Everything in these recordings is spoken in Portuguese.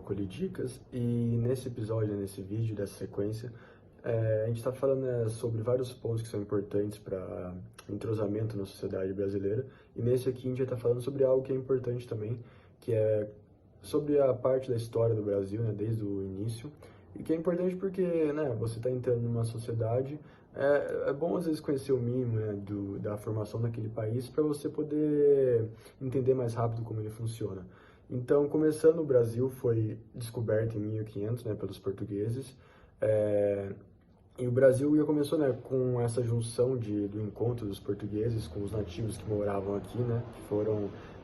Colhe Dicas, e nesse episódio, nesse vídeo dessa sequência, a gente está falando, né, sobre vários pontos que são importantes para entrosamento na sociedade brasileira, e nesse aqui a gente vai estar falando sobre algo que é importante também, que é sobre a parte da história do Brasil, né, desde o início, e que é importante porque, né, você está entrando numa sociedade, é bom às vezes conhecer o mínimo, né, da formação daquele país para você poder entender mais rápido como ele funciona. Então, começando, o Brasil foi descoberto em 1500, né, pelos portugueses, e o Brasil já começou, né, com essa junção do encontro dos portugueses com os nativos que moravam aqui, né,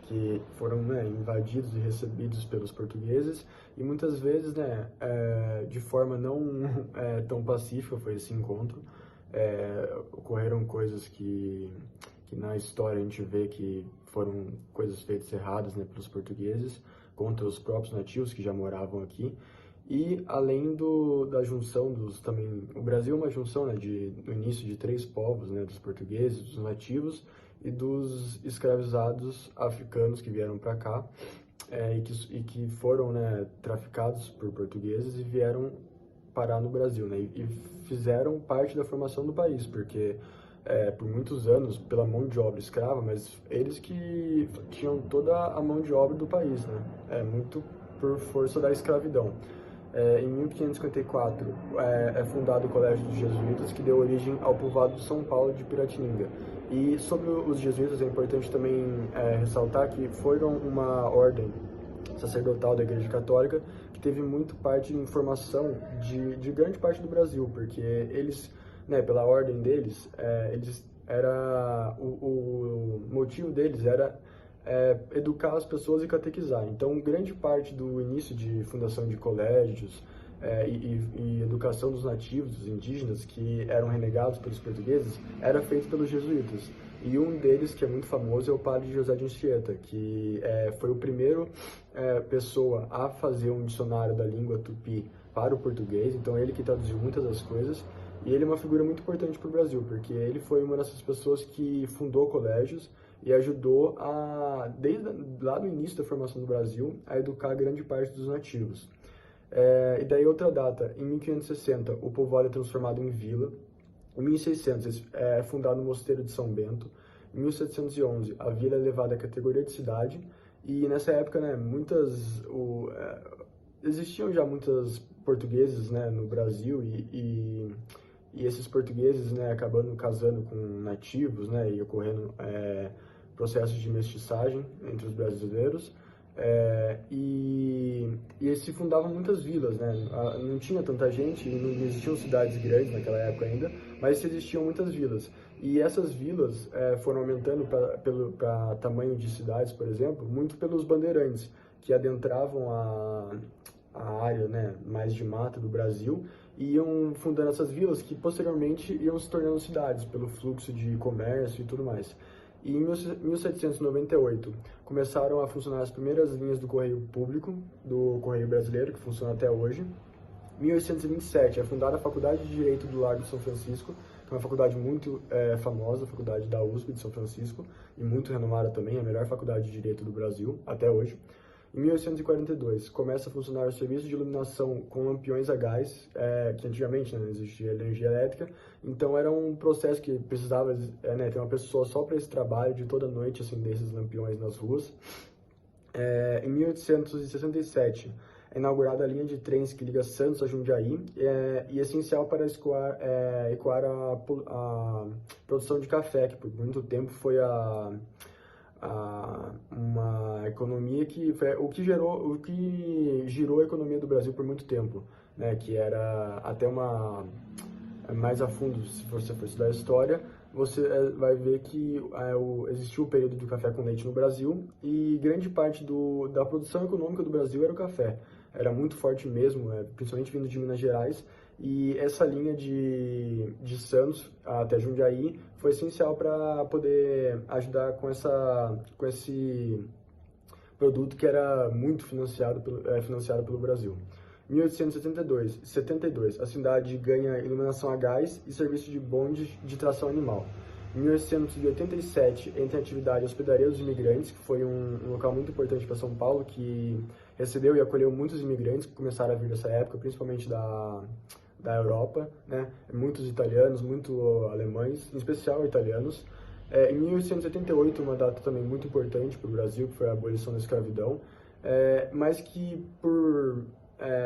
que foram, né, invadidos e recebidos pelos portugueses, e muitas vezes, né, de forma não tão pacífica foi esse encontro. Ocorreram coisas que na história a gente vê que foram coisas feitas erradas, né, pelos portugueses contra os próprios nativos que já moravam aqui. E além da junção também, o Brasil é uma junção, né, no início de três povos, né, dos portugueses, dos nativos e dos escravizados africanos que vieram para cá, e que foram, né, traficados por portugueses e vieram parar no Brasil, né, e fizeram parte da formação do país, porque por muitos anos, pela mão de obra escrava, mas eles que tinham toda a mão de obra do país, né, muito por força da escravidão. Em 1554 é fundado o Colégio dos Jesuítas, que deu origem ao povoado de São Paulo de Piratininga. E sobre os jesuítas é importante também ressaltar que foram uma ordem sacerdotal da Igreja Católica que teve muito parte em formação de grande parte do Brasil, porque eles, né, pela ordem deles, o motivo deles era educar as pessoas e catequizar. Então, grande parte do início de fundação de colégios e educação dos nativos, dos indígenas, que eram renegados pelos portugueses, era feito pelos jesuítas. E um deles, que é muito famoso, é o padre José de Anchieta, que foi o primeiro pessoa a fazer um dicionário da língua tupi para o português. Então, ele que traduziu muitas das coisas. E ele é uma figura muito importante para o Brasil, porque ele foi uma dessas pessoas que fundou colégios e ajudou desde lá do início da formação do Brasil, a educar grande parte dos nativos. E daí outra data, em 1560, o povoado é transformado em vila. Em 1600, é fundado o Mosteiro de São Bento. Em 1711, a vila é elevada à categoria de cidade. E nessa época, né, existiam já muitos portugueses, né, no Brasil, e esses portugueses, né, acabando casando com nativos, né, e ocorrendo processos de mestiçagem entre os brasileiros, e se fundavam muitas vilas, né? Não tinha tanta gente, não existiam cidades grandes naquela época ainda, mas existiam muitas vilas. E essas vilas foram aumentando para tamanho de cidades, por exemplo, muito pelos bandeirantes, que adentravam a área, né, mais de mata do Brasil, e iam fundando essas vilas que posteriormente iam se tornando cidades pelo fluxo de comércio e tudo mais. E em 1798 começaram a funcionar as primeiras linhas do Correio Público, do Correio Brasileiro, que funciona até hoje. Em 1827 é fundada a Faculdade de Direito do Largo de São Francisco, que é uma faculdade muito famosa, a faculdade da USP de São Francisco, e muito renomada também, a melhor faculdade de Direito do Brasil até hoje. Em 1842, começa a funcionar o serviço de iluminação com lampiões a gás, que antigamente, né, não existia energia elétrica, então era um processo que precisava ter uma pessoa só para esse trabalho, de toda noite acender esses lampiões nas ruas. Em 1867, é inaugurada a linha de trens que liga Santos a Jundiaí, e essencial para escoar a produção de café, que por muito tempo foi uma economia que foi o que girou a economia do Brasil por muito tempo, né? Que era até mais a fundo, se você for estudar a história, você vai ver que existiu o período do café com leite no Brasil, e grande parte da produção econômica do Brasil era o café. Era muito forte mesmo, principalmente vindo de Minas Gerais, e essa linha de Santos até Jundiaí foi essencial para poder ajudar com esse produto que era muito financiado pelo Brasil. Em 1872, a cidade ganha iluminação a gás e serviço de bonde de tração animal. Em 1887, entra em atividade a Hospedaria dos Imigrantes, que foi um local muito importante para São Paulo, que recebeu e acolheu muitos imigrantes que começaram a vir nessa época, principalmente da Europa, né? Muitos italianos, muito alemães, em especial italianos. Em 1888, uma data também muito importante para o Brasil, que foi a abolição da escravidão, mas que por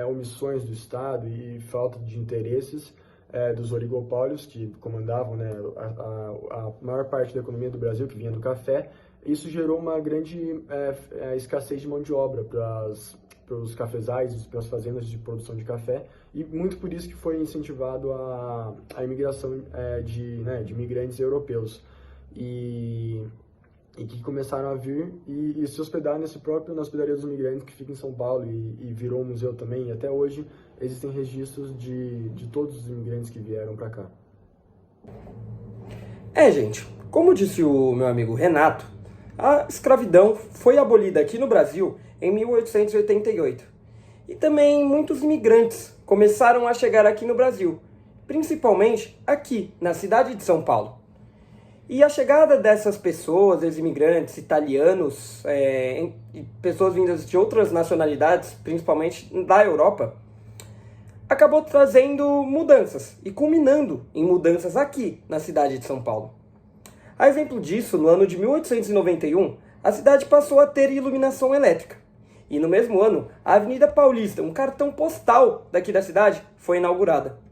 omissões do Estado e falta de interesses dos oligopólios que comandavam, né, a maior parte da economia do Brasil, que vinha do café, isso gerou uma grande escassez de mão de obra para os cafezais, para as fazendas de produção de café, e muito por isso que foi incentivado a imigração de imigrantes europeus. E que começaram a vir e se hospedar na hospedaria dos imigrantes, que fica em São Paulo e virou um museu também. E até hoje existem registros de todos os imigrantes que vieram para cá. Gente, como disse o meu amigo Renato, a escravidão foi abolida aqui no Brasil em 1888. E também muitos imigrantes começaram a chegar aqui no Brasil, principalmente aqui, na cidade de São Paulo. E a chegada dessas pessoas, ex-imigrantes, italianos, e pessoas vindas de outras nacionalidades, principalmente da Europa, acabou trazendo mudanças e culminando em mudanças aqui na cidade de São Paulo. A exemplo disso, no ano de 1891, a cidade passou a ter iluminação elétrica. E no mesmo ano, a Avenida Paulista, um cartão postal daqui da cidade, foi inaugurada.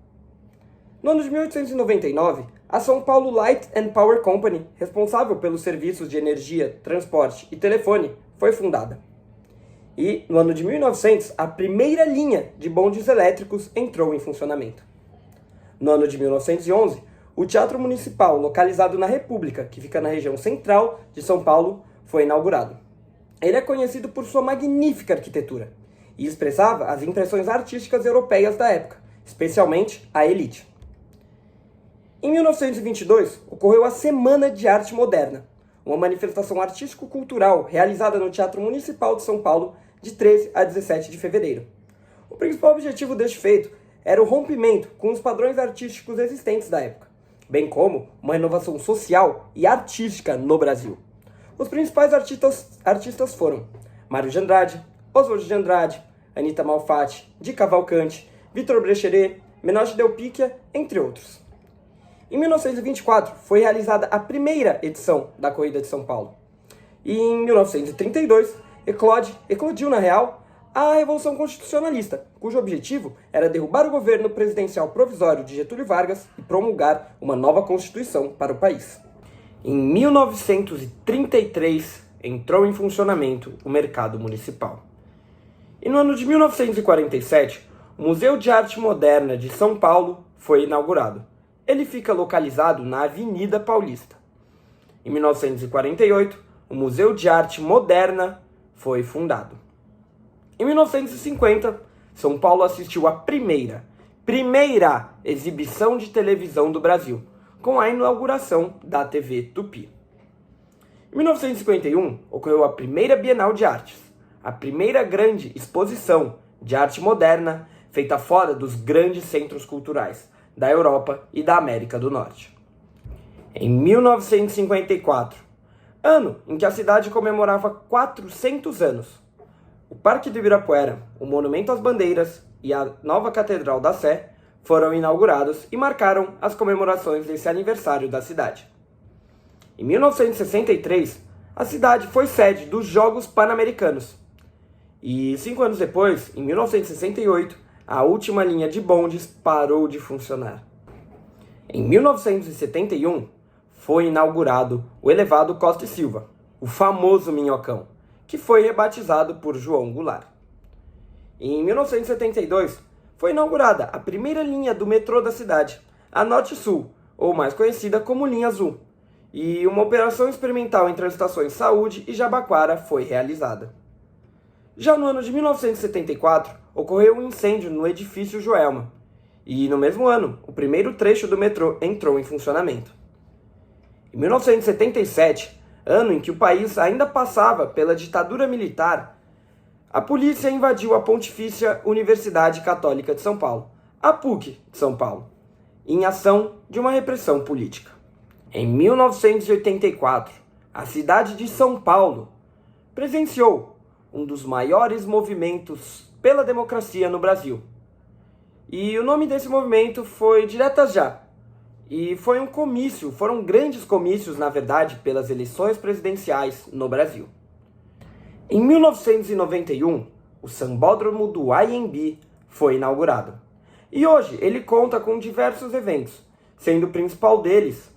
No ano de 1899, a São Paulo Light and Power Company, responsável pelos serviços de energia, transporte e telefone, foi fundada. E, no ano de 1900, a primeira linha de bondes elétricos entrou em funcionamento. No ano de 1911, o Teatro Municipal, localizado na República, que fica na região central de São Paulo, foi inaugurado. Ele é conhecido por sua magnífica arquitetura e expressava as impressões artísticas europeias da época, especialmente a elite. Em 1922, ocorreu a Semana de Arte Moderna, uma manifestação artístico-cultural realizada no Teatro Municipal de São Paulo de 13 a 17 de fevereiro. O principal objetivo deste feito era o rompimento com os padrões artísticos existentes da época, bem como uma inovação social e artística no Brasil. Os principais artistas foram Mário de Andrade, Oswald de Andrade, Anita Malfatti, Di Cavalcanti, Vitor Brecheret, Menotti Del Picchia, entre outros. Em 1924, foi realizada a primeira edição da Corrida de São Paulo. E em 1932, eclodiu na real a Revolução Constitucionalista, cujo objetivo era derrubar o governo presidencial provisório de Getúlio Vargas e promulgar uma nova Constituição para o país. Em 1933, entrou em funcionamento o mercado municipal. E no ano de 1947, o Museu de Arte Moderna de São Paulo foi inaugurado. Ele fica localizado na Avenida Paulista. Em 1948, o Museu de Arte Moderna foi fundado. Em 1950, São Paulo assistiu à primeira exibição de televisão do Brasil, com a inauguração da TV Tupi. Em 1951, ocorreu a primeira Bienal de Artes, a primeira grande exposição de arte moderna feita fora dos grandes centros culturais da Europa e da América do Norte. Em 1954, ano em que a cidade comemorava 400 anos, o Parque do Ibirapuera, o Monumento às Bandeiras e a nova Catedral da Sé foram inaugurados e marcaram as comemorações desse aniversário da cidade. Em 1963, a cidade foi sede dos Jogos Pan-Americanos. E 5 anos depois, em 1968, a última linha de bondes parou de funcionar. Em 1971, foi inaugurado o elevado Costa e Silva, o famoso Minhocão, que foi rebatizado por João Goulart. Em 1972, foi inaugurada a primeira linha do metrô da cidade, a Norte-Sul, ou mais conhecida como Linha Azul, e uma operação experimental entre as estações Saúde e Jabaquara foi realizada. Já no ano de 1974, ocorreu um incêndio no edifício Joelma, e no mesmo ano, o primeiro trecho do metrô entrou em funcionamento. Em 1977, ano em que o país ainda passava pela ditadura militar, a polícia invadiu a Pontifícia Universidade Católica de São Paulo, a PUC de São Paulo, em ação de uma repressão política. Em 1984, a cidade de São Paulo presenciou um dos maiores movimentos pela democracia no Brasil. E o nome desse movimento foi Diretas Já. E foi um comício, foram grandes comícios, na verdade, pelas eleições presidenciais no Brasil. Em 1991, o Sambódromo do Anhembi foi inaugurado. E hoje ele conta com diversos eventos, sendo o principal deles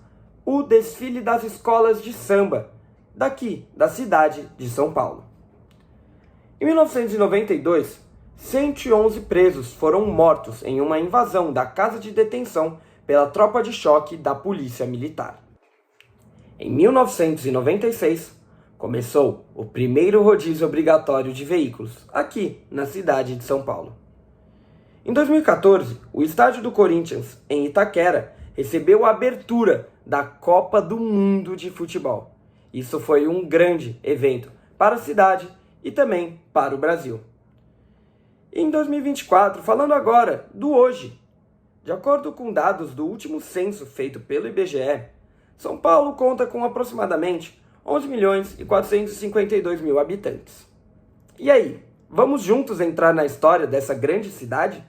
o desfile das escolas de samba, daqui, da cidade de São Paulo. Em 1992, 111 presos foram mortos em uma invasão da casa de detenção pela tropa de choque da Polícia Militar. Em 1996, começou o primeiro rodízio obrigatório de veículos, aqui na cidade de São Paulo. Em 2014, o estádio do Corinthians, em Itaquera, recebeu a abertura da Copa do Mundo de Futebol. Isso foi um grande evento para a cidade e também para o Brasil. Em 2024, falando agora do hoje, de acordo com dados do último censo feito pelo IBGE, São Paulo conta com aproximadamente 11.452.000 habitantes. E aí, vamos juntos entrar na história dessa grande cidade?